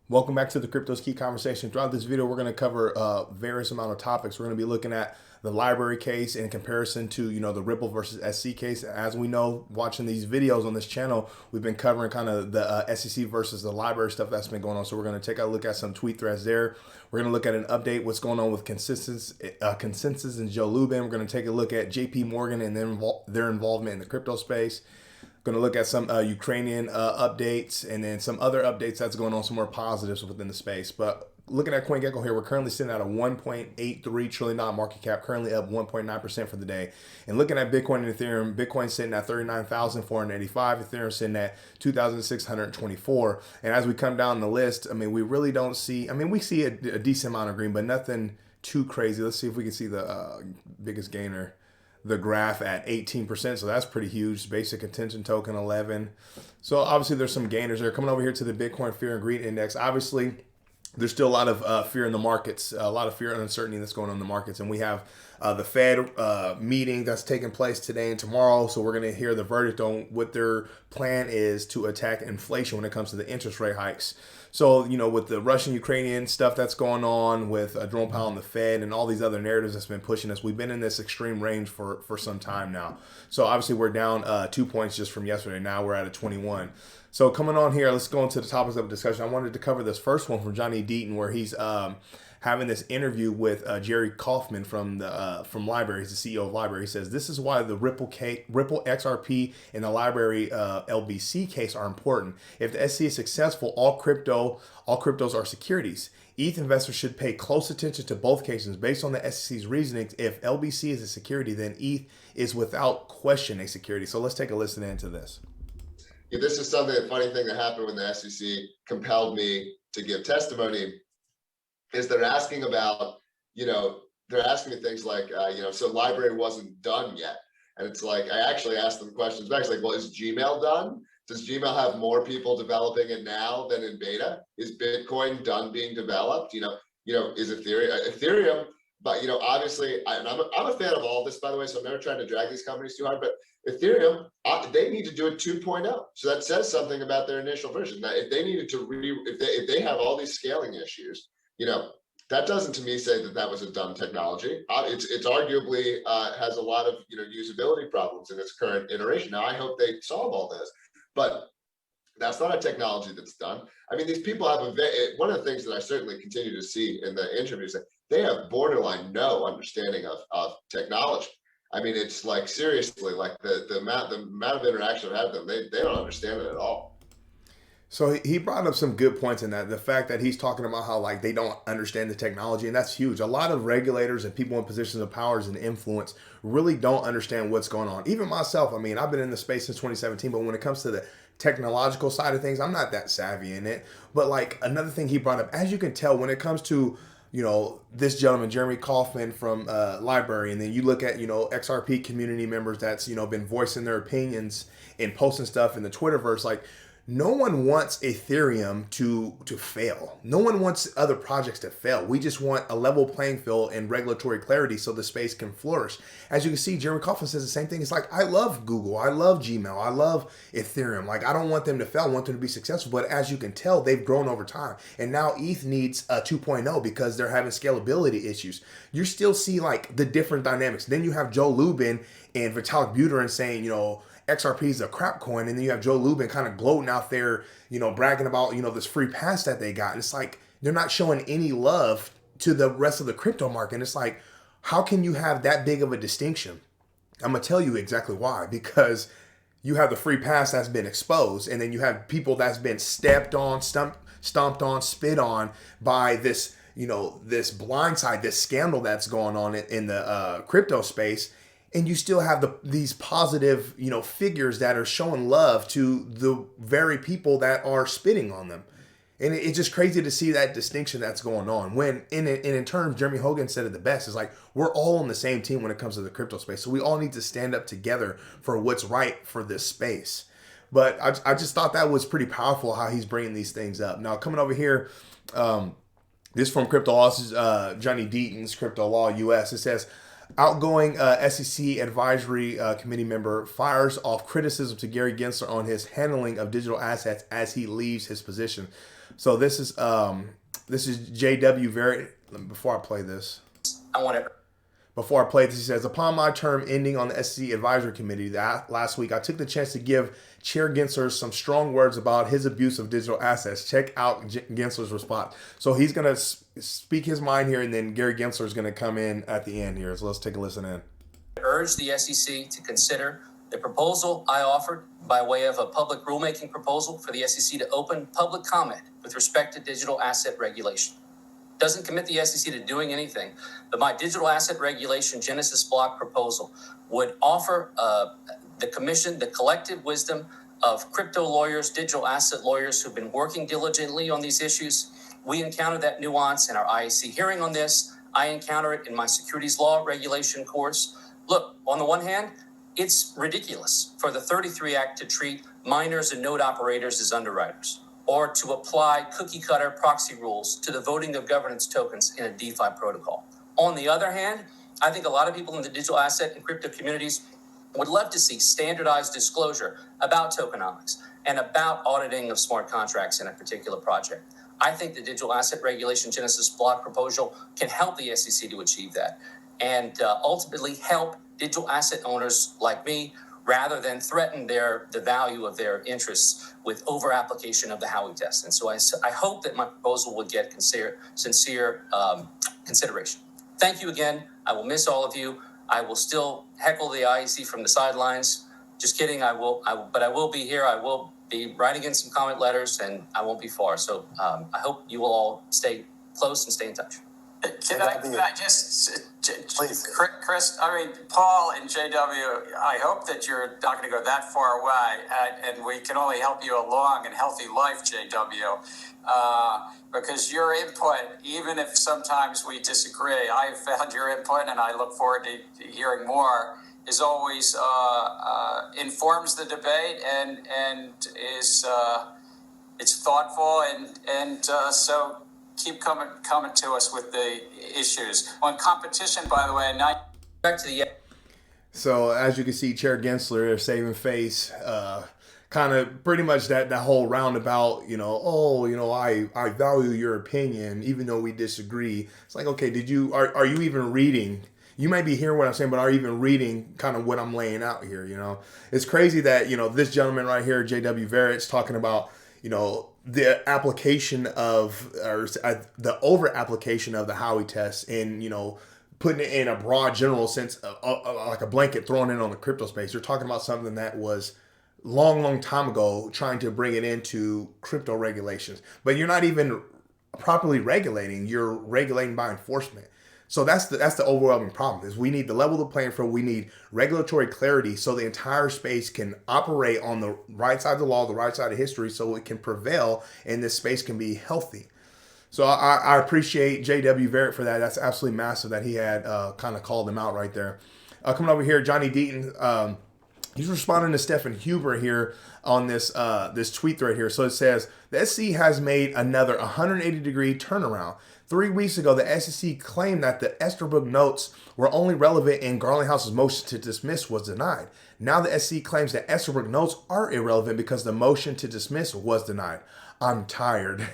Welcome back to the Crypto's Key Conversation. Throughout this video, we're going to cover various amount of topics. We're going to be looking at the library case in comparison to, the Ripple versus SC case. As we know, watching these videos on this channel, we've been covering kind of the SEC versus the library stuff that's been going on. So we're going to take a look at some tweet threads there. We're going to look at an update, what's going on with consensus and Joe Lubin. We're going to take a look at JP Morgan and their involvement in the crypto space. Going to look at some Ukrainian updates and then some other updates that's going on, some more positives within the space. But looking at CoinGecko here, we're currently sitting at a $1.83 trillion market cap, currently up 1.9% for the day. And looking at Bitcoin and Ethereum, Bitcoin sitting at 39,485, Ethereum sitting at 2,624. And as we come down the list, we really don't see, we see a decent amount of green, but nothing too crazy. Let's see if we can see the biggest gainer, the graph at 18%. So that's pretty huge. Basic attention token 11. So obviously there's some gainers there. Coming over here to the Bitcoin Fear and Greed Index. Obviously there's still a lot of fear in the markets, a lot of fear and uncertainty that's going on in the markets. And we have the Fed meeting that's taking place today and tomorrow. So we're going to hear the verdict on what their plan is to attack inflation when it comes to the interest rate hikes. So, with the Russian-Ukrainian stuff that's going on, with Jerome Powell and the Fed and all these other narratives that's been pushing us, we've been in this extreme range for some time now. So obviously we're down 2 points just from yesterday. Now we're at a 21. So coming on here, let's go into the topics of discussion. I wanted to cover this first one from Johnny Deaton, where he's having this interview with Jerry Kaufman from Library. He's the CEO of Library. He says this is why the Ripple XRP and the Library LBC case are important. If the SEC is successful, all cryptos are securities. ETH investors should pay close attention to both cases. Based on the SEC's reasoning, if LBC is a security, then ETH is without question a security. So let's take a listen into this. Yeah, this is a funny thing that happened when the SEC compelled me to give testimony. Is they're asking about, they're asking me things like, so library wasn't done yet. And it's like, I actually asked them questions back. It's like, well, is Gmail done? Does Gmail have more people developing it now than in beta? Is Bitcoin done being developed? Is Ethereum, but obviously, I'm a fan of all this, by the way, so I'm never trying to drag these companies too hard, but Ethereum, they need to do it 2.0. So that says something about their initial version. Now, if they needed to if they have all these scaling issues, that doesn't to me say that that was a dumb technology. It's arguably has a lot of usability problems in its current iteration. Now I hope they solve all this, but that's not a technology that's done. These people have one of the things that I certainly continue to see in the interviews, that they have borderline no understanding of technology. It's like, seriously, like the amount of interaction I've had with them, they don't understand it at all. So he brought up some good points in that. The fact that he's talking about how they don't understand the technology, and that's huge. A lot of regulators and people in positions of powers and influence really don't understand what's going on. Even myself, I've been in the space since 2017, but when it comes to the technological side of things, I'm not that savvy in it. But another thing he brought up, as you can tell, when it comes to this gentleman, Jeremy Kaufman from Library, and then you look at, XRP community members that's, been voicing their opinions and posting stuff in the Twitterverse, no one wants Ethereum to fail. No one wants other projects to fail. We just want a level playing field and regulatory clarity so the space can flourish. As you can see, Jeremy Kaufman says the same thing. It's like, I love Google. I love Gmail. I love Ethereum. I don't want them to fail. I want them to be successful. But as you can tell, they've grown over time. And now ETH needs a 2.0 because they're having scalability issues. You still see the different dynamics. Then you have Joe Lubin and Vitalik Buterin saying, XRP is a crap coin, and then you have Joe Lubin kind of gloating out there, bragging about, this free pass that they got. And it's like, they're not showing any love to the rest of the crypto market. And it's like, how can you have that big of a distinction? I'm going to tell you exactly why. Because you have the free pass that's been exposed, and then you have people that's been stepped on, stomped on, spit on by this, this blindside, this scandal that's going on in the crypto space. And you still have these positive, figures that are showing love to the very people that are spitting on them. And it's just crazy to see that distinction that's going on. When, in terms, Jeremy Hogan said it the best, is we're all on the same team when it comes to the crypto space. So we all need to stand up together for what's right for this space. But I just thought that was pretty powerful how he's bringing these things up. Now, coming over here, this from Crypto Law's Johnny Deaton's Crypto Law US. It says, outgoing SEC advisory committee member fires off criticism to Gary Gensler on his handling of digital assets as he leaves his position. So this is JW very. Before I play this, I want to. Before I play this, he says, upon my term ending on the SEC Advisory Committee last week, I took the chance to give Chair Gensler some strong words about his abuse of digital assets. Check out Gensler's response. So he's going to speak his mind here, and then Gary Gensler is going to come in at the end here. So let's take a listen in. Urge the SEC to consider the proposal I offered by way of a public rulemaking proposal for the SEC to open public comment with respect to digital asset regulation. Doesn't commit the SEC to doing anything, but my digital asset regulation Genesis block proposal would offer the commission the collective wisdom of crypto lawyers, digital asset lawyers who've been working diligently on these issues. We encounter that nuance in our IAC hearing on this. I encounter it in my securities law regulation course. Look, on the one hand, it's ridiculous for the 33 Act to treat miners and node operators as underwriters, or to apply cookie-cutter proxy rules to the voting of governance tokens in a DeFi protocol. On the other hand, I think a lot of people in the digital asset and crypto communities would love to see standardized disclosure about tokenomics and about auditing of smart contracts in a particular project. I think the digital asset regulation Genesis block proposal can help the SEC to achieve that and ultimately help digital asset owners like me rather than threaten the value of their interests with over-application of the Howey test. And so I hope that my proposal would get sincere consideration. Thank you again. I will miss all of you. I will still heckle the IEC from the sidelines. Just kidding, but I will be here. I will be writing in some comment letters, and I won't be far. So I hope you will all stay close and stay in touch. Can I just, please, Chris, Paul and JW, I hope that you're not going to go that far away, and we can only help you a long and healthy life, JW, because your input, even if sometimes we disagree, I've found your input, and I look forward to hearing more, is always informs the debate and is it's thoughtful, and so keep coming to us with the issues. On competition, by the way, back to the. So as you can see, Chair Gensler saving face, kind of pretty much that whole roundabout, I value your opinion, even though we disagree. It's like, okay, are you even reading? You might be hearing what I'm saying, but are you even reading kind of what I'm laying out here? It's crazy that, this gentleman right here, J.W. Verrett's talking about, the application of, or the over application of the Howey test, and putting it in a broad general sense, like a blanket, throwing it on the crypto space. You're talking about something that was long time ago, trying to bring it into crypto regulations, but you're not even properly regulating. You're regulating by enforcement. So that's the overwhelming problem, is we need to level the playing field. We need regulatory clarity so the entire space can operate on the right side of the law, the right side of history, so it can prevail and this space can be healthy. So I appreciate J.W. Verrett for that. That's absolutely massive that he had kind of called him out right there. Coming over here, Johnny Deaton, he's responding to Stephen Huber here on this tweet thread here. So it says, the SEC has made another 180-degree turnaround. 3 weeks ago, the SEC claimed that the Estabrook notes were only relevant and Garlinghouse's motion to dismiss was denied. Now the SEC claims that Estabrook notes are irrelevant because the motion to dismiss was denied. I'm tired.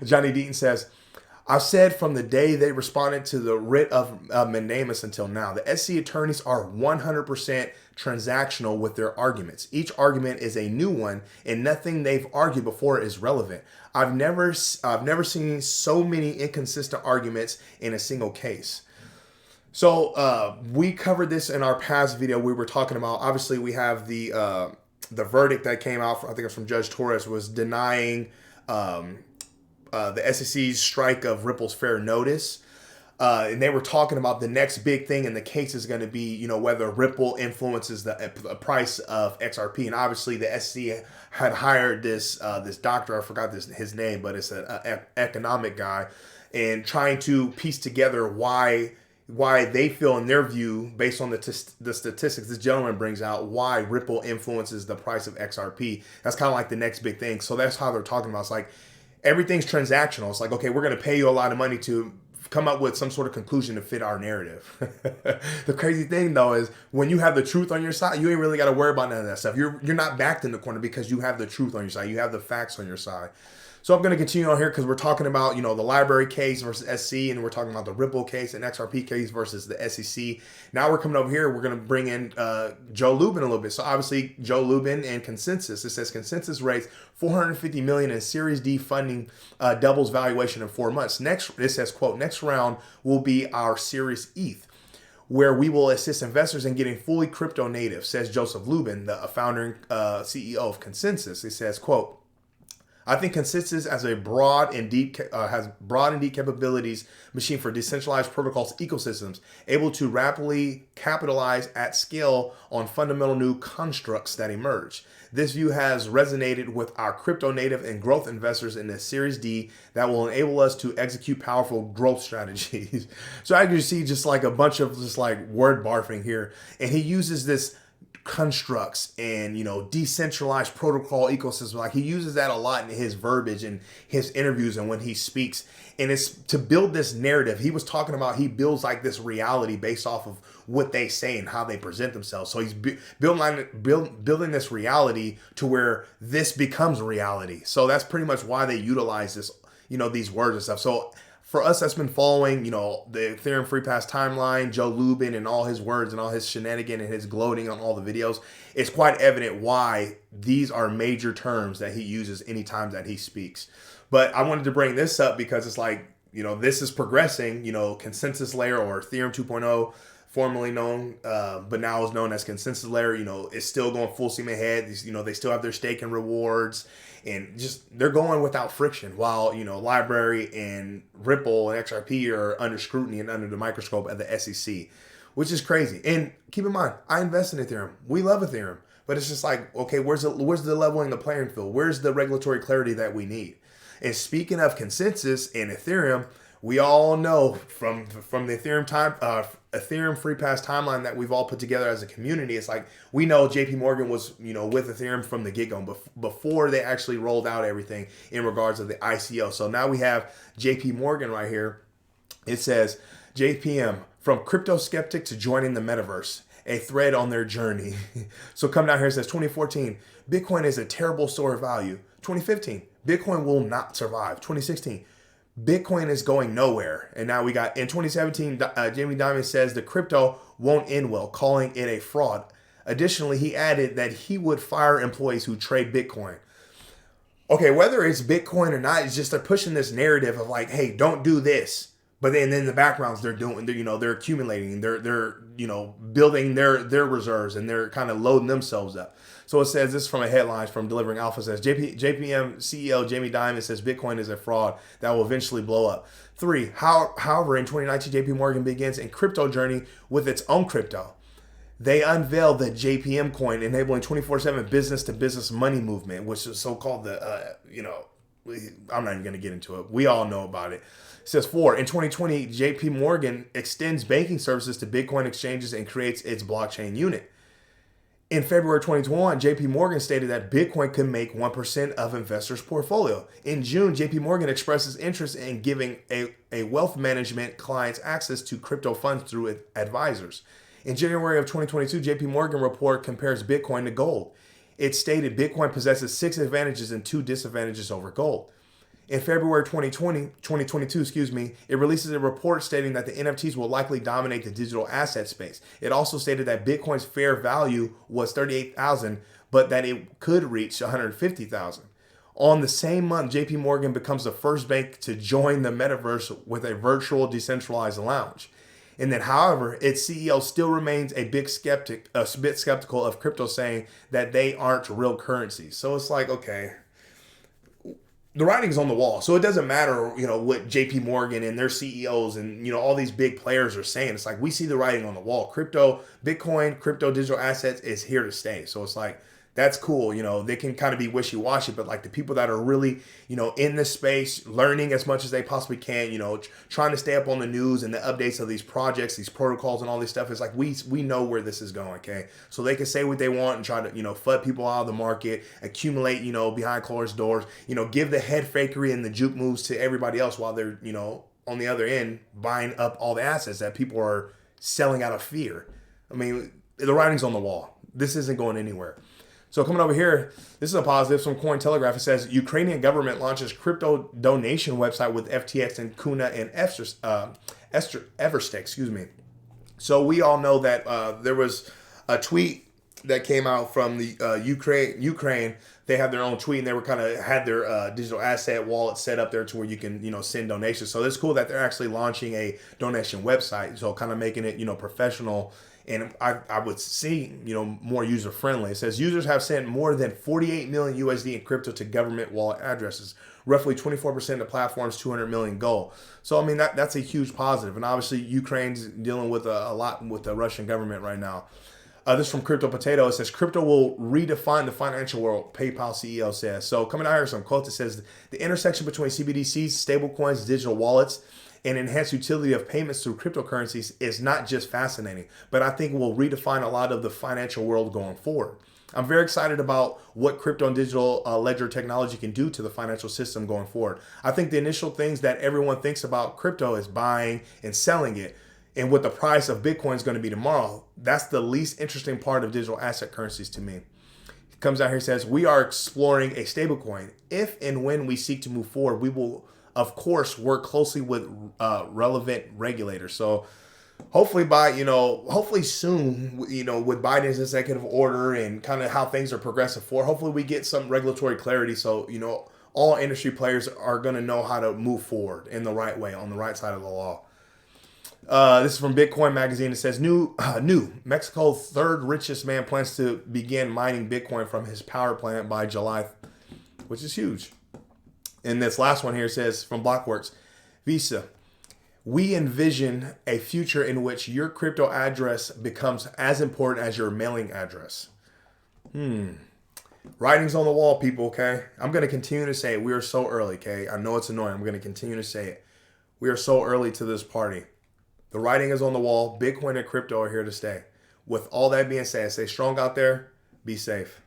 Johnny Deaton says, I've said from the day they responded to the writ of mandamus until now, the SEC attorneys are 100% transactional with their arguments. Each argument is a new one, and nothing they've argued before is relevant. I've never seen so many inconsistent arguments in a single case. So we covered this in our past video. We were talking about, obviously, we have the verdict that came out. I think it's from Judge Torres, was denying the SEC's strike of Ripple's fair notice. And they were talking about the next big thing in the case is going to be, whether Ripple influences the price of XRP. And obviously the SEC had hired this doctor, I forgot his name, but it's an economic guy, and trying to piece together why they feel, in their view, based on the statistics this gentleman brings out, why Ripple influences the price of XRP. That's kind of like the next big thing. So that's how they're talking about. It's like everything's transactional. It's like, okay, we're going to pay you a lot of money to come up with some sort of conclusion to fit our narrative. The crazy thing, though, is when you have the truth on your side, you ain't really got to worry about none of that stuff. You're not backed in the corner because you have the truth on your side. You have the facts on your side. So I'm going to continue on here because we're talking about, the library case versus SC, and we're talking about the Ripple case and XRP case versus the SEC. Now we're coming over here. We're going to bring in Joe Lubin a little bit. So obviously Joe Lubin and Consensus. It says Consensus raised $450 million in Series D funding, doubles valuation in 4 months. Next, it says, quote, next round will be our Series ETH, where we will assist investors in getting fully crypto native, says Joseph Lubin, the founder and CEO of Consensus. He says, quote, I think Consensus has broad and deep capabilities machine for decentralized protocols ecosystems, able to rapidly capitalize at scale on fundamental new constructs that emerge. This view has resonated with our crypto native and growth investors in the Series D that will enable us to execute powerful growth strategies. So I can see just like a bunch of just like word barfing here, and he uses this constructs and decentralized protocol ecosystem. Like he uses that a lot in his verbiage and his interviews and when he speaks, and it's to build this narrative. He was talking about he builds like this reality based off of what they say and how they present themselves. So he's building this reality to where this becomes reality. So that's pretty much why they utilize this, these words and stuff. So for us that's been following, the Ethereum Free Pass timeline, Joe Lubin and all his words and all his shenanigan and his gloating on all the videos, it's quite evident why these are major terms that he uses anytime that he speaks. But I wanted to bring this up because it's like, this is progressing, consensus layer or Ethereum 2.0, formerly known, but now is known as consensus layer, is still going full steam ahead. They still have their stake and rewards, and just they're going without friction, while library and Ripple and XRP are under scrutiny and under the microscope at the SEC, which is crazy. And keep in mind, I invest in Ethereum. We love Ethereum, but it's just like, okay, where's the leveling the playing field? Where's the regulatory clarity that we need? And speaking of consensus and Ethereum, we all know from the Ethereum Free Pass timeline that we've all put together as a community, it's like we know JP Morgan was with Ethereum from the get-go before they actually rolled out everything in regards to the ICO. So now we have JP Morgan right here. It says JPM, from crypto skeptic to joining the metaverse, a thread on their journey. So come down here, it says 2014, Bitcoin is a terrible store of value. 2015, Bitcoin will not survive. 2016, Bitcoin is going nowhere. And now we got in 2017, Jamie Dimon says the crypto won't end well, calling it a fraud. Additionally, he added that he would fire employees who trade Bitcoin. Okay, whether it's Bitcoin or not, it's just they're pushing this narrative of like, hey, don't do this. But then in the backgrounds, they're accumulating, they're building their reserves, and they're kind of loading themselves up. So it says, this is from a headline from Delivering Alpha, says JPM CEO Jamie Dimon says Bitcoin is a fraud that will eventually blow up. 3, however, in 2019, JP Morgan begins a crypto journey with its own crypto. They unveiled the JPM coin, enabling 24/7 business-to-business money movement, which is so-called the, I'm not even going to get into it. We all know about it. It says 4, in 2020, JP Morgan extends banking services to Bitcoin exchanges and creates its blockchain unit. In February 2021, JP Morgan stated that Bitcoin could make 1% of investors' portfolio. In June, JP Morgan expresses interest in giving a wealth management clients access to crypto funds through its advisors. In January of 2022, JP Morgan report compares Bitcoin to gold. It stated Bitcoin possesses 6 advantages and 2 disadvantages over gold. In February 2022, it releases a report stating that the NFTs will likely dominate the digital asset space. It also stated that Bitcoin's fair value was $38,000, but that it could reach $150,000. On the same month, JP Morgan becomes the first bank to join the metaverse with a virtual decentralized lounge. And then, however, its CEO still remains a bit skeptical of crypto, saying that they aren't real currencies. So it's like, okay, the writing's on the wall. So it doesn't matter, what JP Morgan and their CEOs and, all these big players are saying. It's like, we see the writing on the wall. Crypto, Bitcoin, crypto digital assets is here to stay. So it's like, that's cool. They can kind of be wishy-washy, but like the people that are really, in this space, learning as much as they possibly can, trying to stay up on the news and the updates of these projects, these protocols and all this stuff, is like, we know where this is going, okay? So they can say what they want and try to, FUD people out of the market, accumulate, behind closed doors, give the head fakery and the juke moves to everybody else while they're, on the other end, buying up all the assets that people are selling out of fear. I mean, the writing's on the wall. This isn't going anywhere. So coming over here, this is a positive from Cointelegraph. It says Ukrainian government launches crypto donation website with FTX and Kuna and Everstake. Excuse me. So we all know that there was a tweet that came out from the Ukraine. They have their own tweet, and they were kind of had their digital asset wallet set up there to where you can send donations. So it's cool that they're actually launching a donation website. So kind of making it professional. And I would see, more user friendly. It says users have sent more than 48 million USD in crypto to government wallet addresses, roughly 24% of the platform's 200 million goal. So, I mean, that's a huge positive. And obviously, Ukraine's dealing with a lot with the Russian government right now. This is from Crypto Potato. It says crypto will redefine the financial world, PayPal CEO says. So coming out here, some quotes. It says the intersection between CBDCs, stablecoins, digital wallets, and enhanced utility of payments through cryptocurrencies is not just fascinating, but I think will redefine a lot of the financial world going forward. I'm very excited about what crypto and digital ledger technology can do to the financial system going forward. I think the initial things that everyone thinks about crypto is buying and selling it, and what the price of Bitcoin is going to be tomorrow. That's the least interesting part of digital asset currencies to me. It comes out here and says, we are exploring a stablecoin. If and when we seek to move forward, we will of course, work closely with relevant regulators. So hopefully hopefully soon, with Biden's executive order and kind of how things are progressing forward, hopefully we get some regulatory clarity. So, all industry players are going to know how to move forward in the right way, on the right side of the law. This is from Bitcoin Magazine. It says, new Mexico's third richest man plans to begin mining Bitcoin from his power plant by July, which is huge. And this last one here says from Blockworks, Visa, we envision a future in which your crypto address becomes as important as your mailing address. Writing's on the wall, people, okay? I'm going to continue to say it. We are so early, okay? I know it's annoying. I'm going to continue to say it. We are so early to this party. The writing is on the wall. Bitcoin and crypto are here to stay. With all that being said, stay strong out there. Be safe.